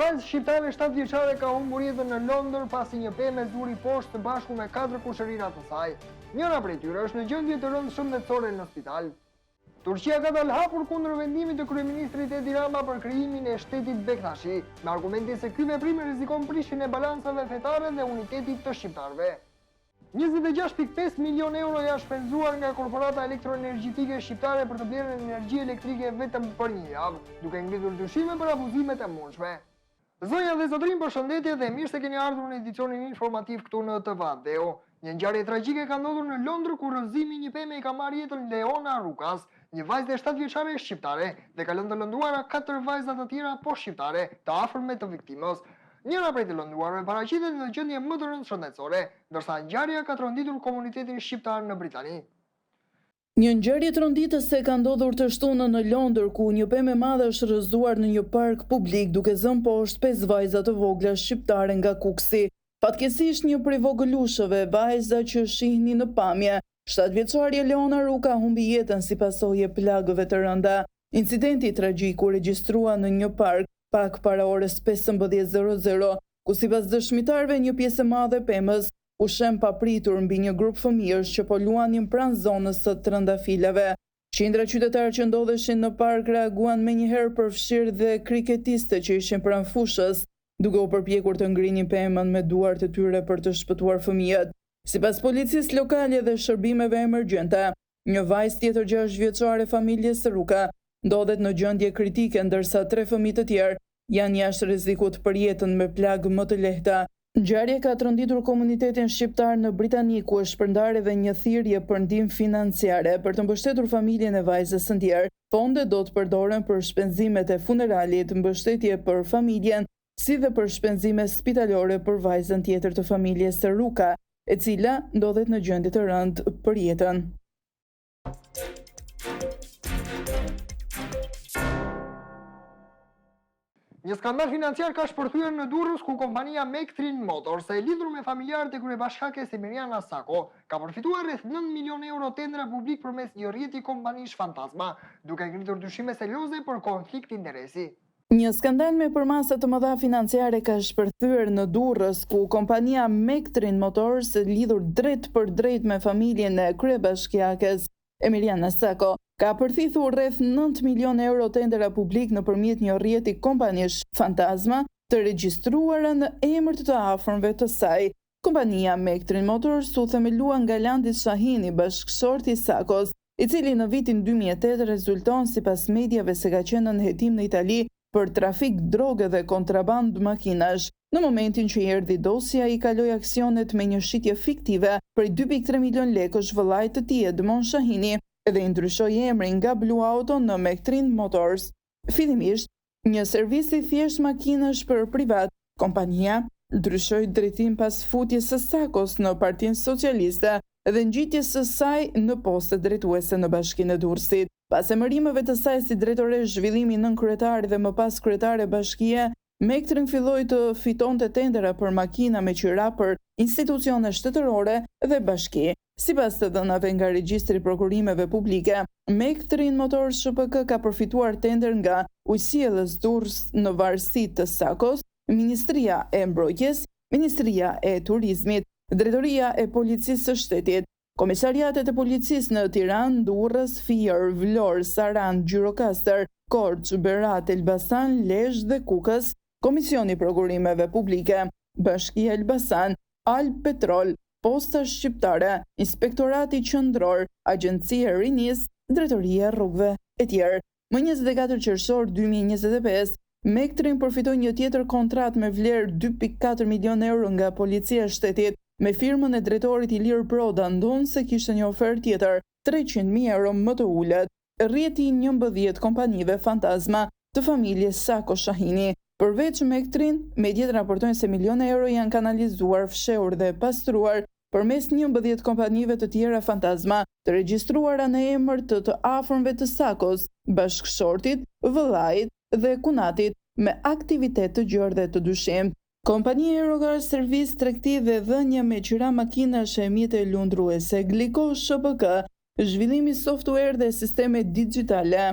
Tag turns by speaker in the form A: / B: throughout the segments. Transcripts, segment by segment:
A: vajzë shqiptare 7 vjeçare ka humbur jetën në Londër pasi një pemë zuri poshtë së bashku me 4 kushërira të saj. Njëra prej tyre është në gjendje të rëndë shëndetësore në spital. Turqia ka dalë hapur kundër vendimit të kryeministrit Edi Rama për krijimin e shtetit Bektashi, me argumentin se ky veprim rrezikon prishjen e balancave fetare dhe unitetit të shqiptarëve. 26.5 milion euro janë shpenzuar nga korporata elektroenergjitike shqiptare për të blerë energji elektrike vetëm për një javë, duke ngritur dyshime për abuzimet e mundshme. Zonja dhe zotërin, përshëndetje dhe mirë se keni ardhur në edicionin informativ këtu në TV Deo. Një ngjarje tragjike ka ndodhur në Londër ku rrëzimi një peme i ka marrë jetën Leona Rukas, një vajzë 7 vjeçare shqiptare, dhe ka lënë të lënduara 4 vajza të tjera poshqiptare, të afërme të viktimës. Njëra prej të lënduarve paraqitet në gjendje më të rëndë shëndetësore, ndërsa ngjarja ka tronditur komunitetin shqiptar në Britani.
B: Një ngjarje tronditëse ka ndodhur të shtunën në Londër, ku një pemë e madhe është rrëzuar në një park publik duke zënë poshtë 5 vajza të vogla shqiptare nga Kuksi. Fatkeqësisht një prej vogëlushëve, vajza që shihni në pamje, 7 vjeçarja Leona Ruka humbi jetën si pasojë e plagëve të rënda. Incidenti tragjik u regjistrua në një park pak para orës 15:00, ku sipas dëshmitarëve një pjesë e madhe e pemës u shem papritur mbi një grup fëmijësh që po luanin pranë zonës së trëndafilave. Qindra qytetarë që ndodheshin në park reaguan menjëherë përfshirë dhe kriketiste që ishin pranë fushës, duke u përpjekur të ngrinin pemën me duart e tyre për të shpëtuar fëmijët. Sipas policisë lokale dhe shërbimeve emergjente, një vajzë tjetër 6 vjeçare familjes së Ruka ndodhet në gjendje kritike, ndërsa 3 fëmijë të tjerë janë jashtë rrezikut për jetën me plagë më të lehta. Ngjarja ka tronditur komunitetin shqiptar në Britani, ku është shpërndarë edhe një thirrje për ndihmë financiare për të mbështetur familjen e vajzës së ndjer. Fondet do të përdoren për shpenzimet e funeralit, mbështetje për familjen, si dhe për shpenzime spitalore për vajzën tjetër të familjes së Ruka, e cila ndodhet në gjendje të rëndë për jetën.
A: Një skandal financiar ka shpërthyer në Durrës, ku kompania Mektrin Motors, e lidhur me familjarët e kryebashkakes Emiriana Sako, ka përfituar rreth 9 milion euro tendra publik përmes një rrjeti kompanish fantazma, duke ngritur dyshime serioze për konflikt interesi.
B: Një skandal me përmasa të mëdha financiare ka shpërthyer në Durrës, ku kompania Mektrin Motors, lidhur drejt për drejt me familjen e kryebashkiakes Emiriana Sako, ka përfituar rreth 9 milion euro tendera publik nëpërmjet një rrjeti kompanish fantazma të regjistruara në emër të afërmëve të saj. Kompania Mektrin Motors u themelua nga Landi Shahini, bashkëshorti i Sakos, i cili në vitin 2008 rezulton sipas mediave se ka qenë në hetim në Itali për trafik droge dhe kontraband makinash. Në momentin që i erdhi dosja, i kaloi aksionet me një shitje fiktive për 2.3 milion lekësh vëllait të tij Edmond Shahini dhe i ndryshoi emrin nga Blue Auto në Mektrin Motors. Fillimisht, një servis i thjesht makinash për privat, kompania ndryshoi drejtim pas futjes së Sakos në Partinë Socialiste dhe ngjitjes së saj në poste drejtuese në Bashkinë e Durrësit. Pas emërimeve të saj si drejtore zhvillimi nën kryetari dhe më pas kryetare bashkie, Mektrin filloi të fitonte tendera për makina me qira për institucione shtetërore dhe bashki. Sipas të dhënave nga regjistri prokurimeve publike, Mektrin Motors SPK ka përfituar tender nga Ujësiellës Durrës në varësi të Sakos, Ministria e Mbrojtjes, Ministria e Turizmit, Drejtoria e Policisë së Shtetit, Komisariatet e Policisë në Tiranë, Durrës, Fier, Vlorë, Saran, Gjirokastër, Korçë, Berat, Elbasan, Lezhë dhe Kukës, Komisioni Prokurimeve Publike, Bashkia Elbasan, Alp Petrol, Posta Shqiptare, Inspektorati Qendror, Agjencia e Rinisë, Drejtoria e Rrugëve e tjerë. Më 24 qershor 2025, Mektrin përfitoi një tjetër kontratë me vlerë 2.4 milion euro nga Policia e Shtetit me firmën e drejtorit Ilir Proda, ndonë se kishte një ofertë tjetër 300.000 euro më të ulët. Rrjeti 11 kompanive fantazma të familjes Sako Shahini. Përveç Mektrin, mediat raportojnë se miliona euro janë kanalizuar, fshehur dhe pastruar përmes 11 kompanive të tjera fantazma të regjistruara në emër të afërmëve të Sakos, bashkëshortit, vëllait dhe kunatit me aktivitet të gjerë dhe të dyshim. Kompania Eurocar Service Tregti dhe dhënia me qira makinash e mjete lundruese, Gliko SPK, zhvillimi software dhe sisteme digjitale,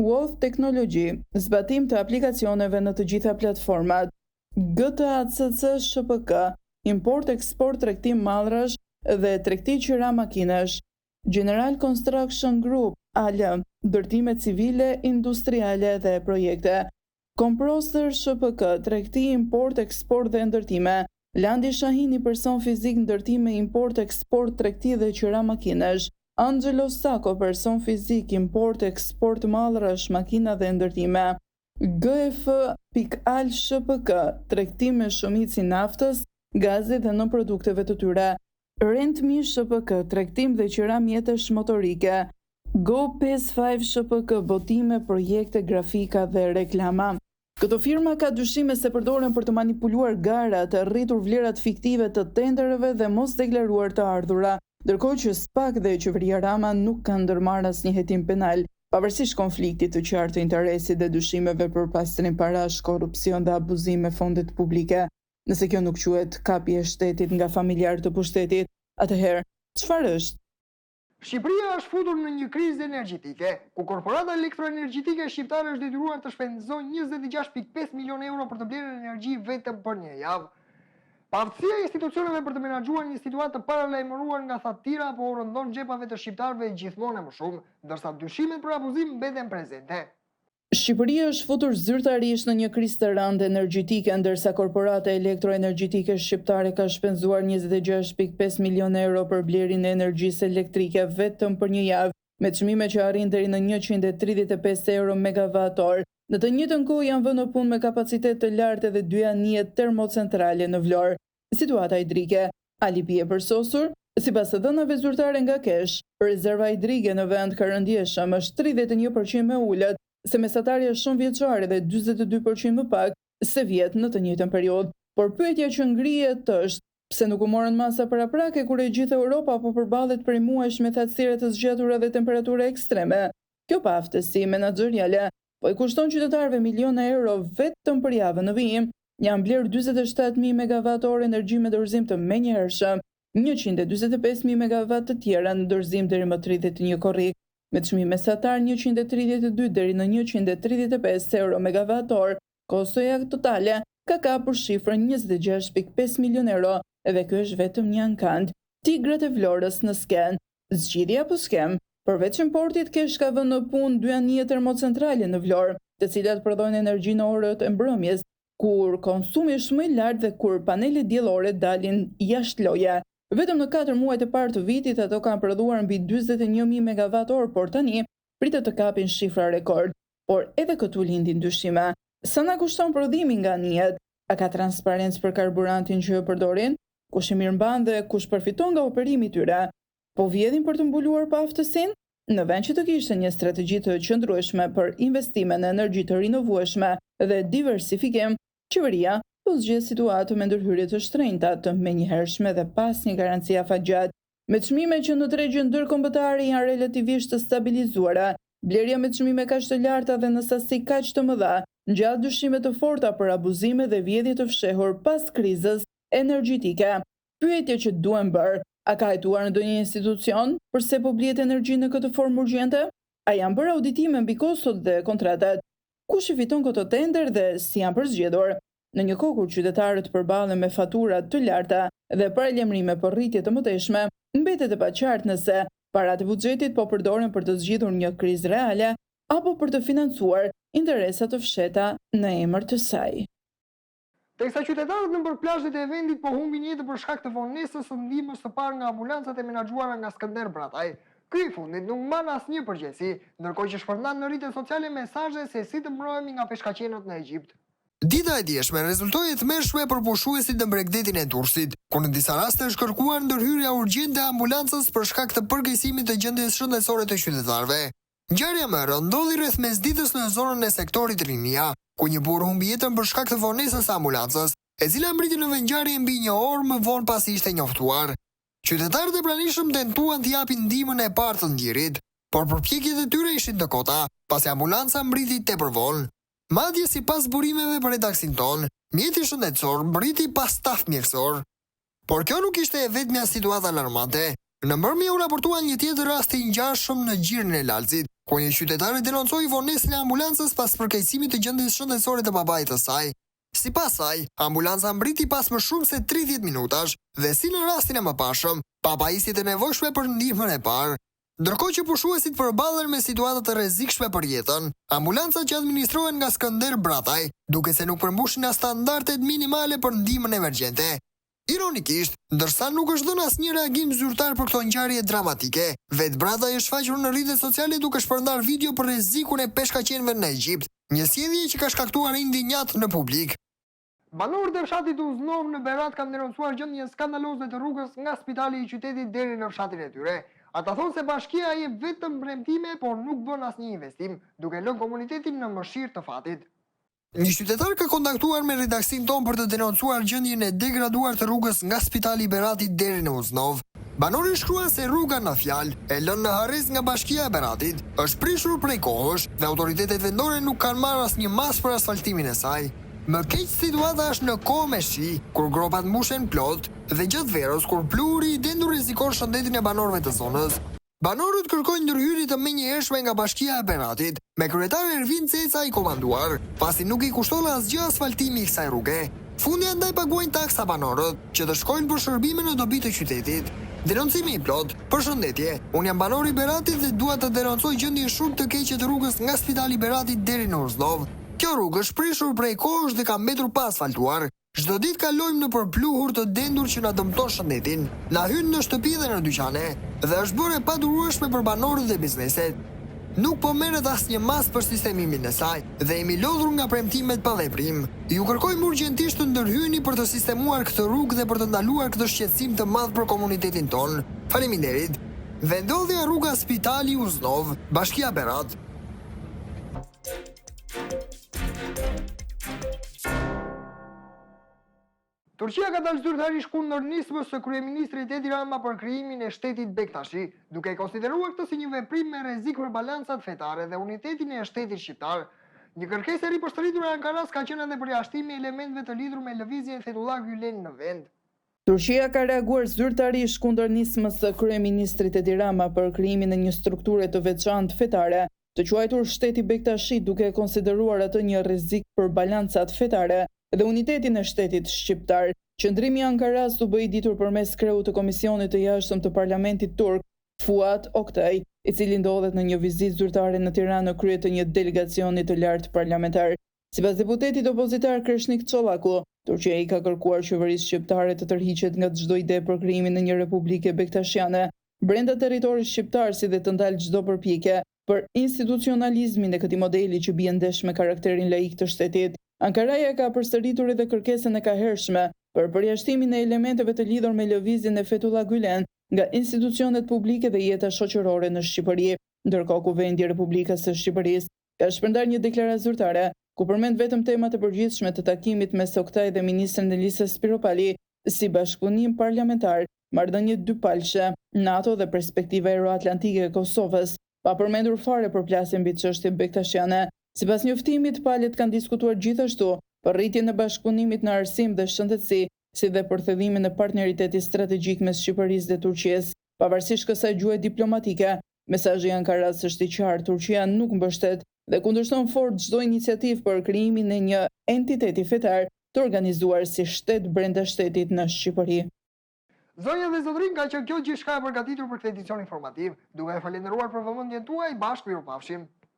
B: Woth Teknologji, zbatim të aplikacioneve në të gjitha platformat, GTACC SHPK, import-eksport tregtim mallrash dhe tregti qira makinash, General Construction Group, AL, ndërtime civile, industriale dhe projekte, Comproster SHPK, tregti import-eksport dhe ndërtime, Landi Shahini, person fizik, ndërtime, import-eksport, tregti dhe qira makinash, Angelo Sako, person fizik, import, eksport, mallrash, makina dhe ndërtime, GF.AL SHPK, tregtim me shumicë naftës, gazit dhe nën produkteve të tyre, Rentmi SHPK, tregtim dhe qira mjetësh motorike, Go55 SHPK, botime, projekte, grafika dhe reklama. Këto firma ka dyshime se përdoren për të manipuluar gara, të rritur vlerat fiktive të tendereve dhe mos deklaruar të ardhura, ndërkohë që SPAK dhe qeveria Rama nuk kanë ndërmarrë asnjë hetim penal, pavarësisht konfliktit të qartë të interesit dhe dyshimeve për pastrim parash, korrupsion dhe abuzim me fondet publike. Nëse kjo nuk quhet kapje e shtetit nga familjar të pushtetit, atëherë çfarë është?
A: Shqipëria është futur në një krizë energjetike, ku korporata elektroenergjetike shqiptare është detyruar të shpenzojnë 26.5 milion euro për të blerë energji vetëm për një javë. Paaftësia e institucioneve për të menaxhuar një situatë të paralajmëruar nga thattira po rëndon xhepave të shqiptarëve gjithmonë më shumë, ndërsa dyshimet për abuzim mbeten prezente.
B: Shqipëria është futur zyrtarisht në një krizë të rëndë energjetike, ndërsa korporata elektroenergjetike shqiptare ka shpenzuar 26.5 milion euro për blerjen e energjisë elektrike vetëm për një javë, me çmime që arrin deri në 135 euro megavator. Në të njëjtën kohë janë vënë në punë me kapacitet të lartë edhe 2 anije termocentrale në Vlorë. Situata hidrike, alibi e përsosur, sipas të dhënave zyrtare nga Kesh, rezerva hidrike në vend ka rëndjeshëm është 31% më ulët se mesatarja shumë vjeçare dhe 42% më pak se vjet në të njëjtën periudhë. Por pyetja që ngrihet është pse nuk u morën masa paraprake kur e gjithë Europa po përballet prej muajsh me thatësire të zgjatura dhe temperatura ekstreme. Kjo paaftësi menaxheriale po i kushton qytetarëve miliona euro vetëm për javën në vijim. Janë blerë 47.000 megavator energji me dorëzim të menjëhershëm, 145.000 megavat të tjera në dorëzim deri më 31 korrik, me çmim mesatar 132 deri në 135 euro megavator. Kostoja totale ka kapur shifrën 26.5 milion euro, edhe ky është vetëm një ankand. Tigrat e Vlorës në skenë, zgjidhja apo skem? Përveç importit, Kesh ka vënë në punë 2 anije termocentrale në Vlorë, të cilat prodhojnë energji në orët e mbrëmjes, kur konsumi është më i lartë dhe kur panelet diellore dalin jashtë loje. Vetëm në 4 muajt e parë të vitit ato kanë prodhuar mbi 41.000 megavator, por tani pritet të kapin shifra rekord. Por edhe këtu lindin dyshime. Sa na kushton prodhimi nga anijet? A ka transparencë për karburantin që e përdorin? Kush e mirëmban dhe kush përfiton nga operimi i tyre? Po vjedhin për të mbuluar paaftësinë? Në vend që të kishte një strategji të qëndrueshme për investime në energji të rinovueshme dhe diversifikim, qeveria po zgjedh situatë me ndërhyrje të shtrenjta, të menjëhershme dhe pas një garancie afatgjat. Me çmime që në tregjen ndërkombëtare janë relativisht të stabilizuara, blerja me çmime kaq të larta dhe në sasi kaq të mëdha, ngjatë dyshime të forta për abuzime dhe vjedhje të fshehur pas krizës energjetike. Pyetja që duhen bërë, a ka hetuar në ndonjë institucion përse po blihet energji në këtë formë urgjente? A janë bërë auditime mbi kostot dhe kontratat? Kush i fiton këto tender dhe si janë përzgjedhur? Në një kohë kur qytetarët përballen me fatura të larta dhe paralajmërime për rritje të mëtejshme, mbetet e paqartë nëse paratë e buxhetit po përdoren për të zgjidhur një krizë reale apo për të financuar interesa të fshehta në emër të saj.
A: Teksa qytetarët nëpër plazhet e vendit po humbin jetë për shkak të vonesës së ndihmës së parë nga ambulancat e menaxhuara nga Skënder Brataj. Ky i fundit nuk mban asnjë përgjegjësi, ndërkohë që shpërndan në rrjetet sociale mesazhe se si të mbrojemi nga peshkaqenët në Egjipt. Dita e dieshme rezultoi e tmerrshme për pushuesit në Bregdetin e Durrësit, ku në disa raste është kërkuar ndërhyrja urgjente e ambulancës për shkak të përkeqësimit të gjendjes shëndetësore të qytetarëve. Ngjarja më e rëndë ndodhi rreth mesditës në zonën e sektorit Rinia, ku një burr humbi jetën për shkak të vonesës së ambulancës, e cila mbriti në vendngjarje mbi një orë më vonë pasi ishte njoftuar. Qytetarët e pranishëm tentuan të japin ndihmën e parë të ndjerit, por përpjekjet e tyre ishin të kota, pasi ambulanca mbriti tepër vonë. Madje sipas burimeve për redaksin ton, mjeti shëndetësor mbriti pas staf mjekësor. Por kjo nuk ishte e vetmja situatë alarmante. Në mbrëmje u raportua një tjetër rast i ngjashëm në Gjirin e Lalcit, ku një qytetare denoncoi vonesën e ambulancës pas përkeqësimit të gjendjes shëndetësore të babait të saj. Sipas saj, ambulanca mbriti pas më shumë se 30 minutash dhe si në rastin e mëparshëm, papaisit e nevojshme për ndihmën e parë. Ndërkohë që pushuesit përballen me situata të rrezikshme për jetën, ambulanca që administrohen nga Skënder Brataj, duke se nuk përmbushin as standardet minimale për ndihmën emergjente. Ironikisht, ndërsa nuk është dhënë asnjë reagim zyrtar për këto ngjarje dramatike, vetë Brataj është shfaqur në rrjetet sociale duke shpërndar video për rrezikun e peshkaqenëve në Egjipt, një sjellje që ka shkaktuar indinjat në publik. Banorët e fshatit Uznov në Berat kanë denoncuar gjendjen skandaloze të rrugës nga spitali i qytetit deri në fshatin e tyre. Ata thonë se bashkia jep vetëm premtime, por nuk bën asnjë investim, duke lënë komunitetin në mëshirë të fatit. Një qytetar ka kontaktuar me redaksin ton për të denoncuar gjendjen e degraduar të rrugës nga spitali i Beratit deri në Uznov. Banori shkruan se rruga në fjalë e lënë në harres nga bashkia e Beratit është prishur prej kohësh dhe autoritetet vendore nuk kanë marrë asnjë mas për asfaltimin e saj. Më keq situata është në kohë me shi, kur gropat mbushen plot, dhe gjatë verës kur pluhuri i dendur rrezikon shëndetin e banorëve të zonës. Banorët kërkojnë ndërhyrje të menjëhershme nga bashkia e Beratit, me kryetar Ervin Ceca i komanduar, pasi nuk i kushton asgjë asfaltimi i kësaj rruge. Fundi andaj paguajnë taksa banorët, që të shkojnë për shërbime në dobi të qytetit. Denoncimi i plot, përshëndetje, unë jam banor i Beratit dhe dua të denoncoj gjendjen shumë të keqe të rrugës nga spitali i Beratit deri në Uznov. Kjo rrugë është prishur prej kohësh dhe ka mbetur pa asfaltuar. Çdo ditë kalojmë në përpluhur të dendur që na dëmton shëndetin. Na hyn në shtëpi dhe në dyqane dhe është bërë e padurueshme për banorët dhe bizneset. Nuk po merret asnjë mas për sistemimin e saj dhe jemi lodhur nga premtimet pa veprim. Ju kërkojmë urgjentisht të ndërhyeni për të sistemuar këtë rrugë dhe për të ndaluar këtë shqetësim të madh për komunitetin ton. Faleminderit. Vendodhja rruga Spitali Uznov, Bashkia Berat. Turqia ka dalë zyrtarisht kundër nismës së kryeministrit Edi Rama për krijimin e shtetit Bektashi, duke konsideruar këtë si një veprim me rrezik për balancat fetare dhe unitetin e shtetit shqiptar. Një kërkesë e ripërstëritur e Ankaras ka qenë edhe përjashtimi i elementëve të lidhur me lëvizjen Fethullah Gülen në vend.
B: Turqia ka reaguar zyrtarisht kundër nismës së kryeministrit Edi Rama për krijimin e një strukture të veçantë fetare, të quajtur shteti Bektashi, duke konsideruar atë një rrezik për balancat fetare dhe unitetin e shtetit shqiptar. Qëndrimi i Ankaras u bë i ditur përmes kreut të Komisionit të Jashtëm të Parlamentit turk, Fuat Oktay, i cili ndodhet në një vizitë zyrtare në Tiranë në krye të një delegacioni të lartë parlamentar. Sipas deputetit opozitar Kreshnik Çollaku, Turqia i ka kërkuar qeverisë shqiptare të tërhiqet nga çdo ide për krijimin e një republike bektashiane brenda territorit shqiptar, si dhe të ndalë çdo përpjekje për institucionalizmin e këtij modeli që bie ndesh me karakterin laik të shtetit. Ankaraja ka përsëritur edhe kërkesën e kahershme për përjashtimin e elementeve të lidhur me lëvizjen e Fethullah Gülen nga institucionet publike dhe jeta shoqërore në Shqipëri, ndërkohë Kuvendi i Republikës së Shqipërisë ka shpërndar një deklaratë zyrtare ku përmend vetëm temat e përgjithshme të takimit mes Oktay dhe ministrin Elisës Spiropali, si bashkëpunim parlamentar, marrëdhënie dypalëshe, NATO dhe perspektiva euroatlantike e Kosovës, pa përmendur fare përplasje mbi çështjen bektashiane. Sipas njoftimit, palët kanë diskutuar gjithashtu për rritjen e bashkëpunimit në arsim dhe shëndetësi, si dhe për thëdhimin e partneritetit strategjik mes Shqipërisë dhe Turqisë. Pavarësisht kësaj gjuhë diplomatike, mesazhi i Ankaras është i qartë: Turqia nuk mbështet dhe kundërshton fort çdo iniciativë për krijimin e një entiteti fetar të organizuar si shtet brenda shtetit në Shqipëri.
A: Zonja dhe zotërin, ka qenë kjo gjithçka e përgatitur për këtë edicion informativ. Duke e falendëruar për vëmendjen tuaj, bashkë mirupafshim.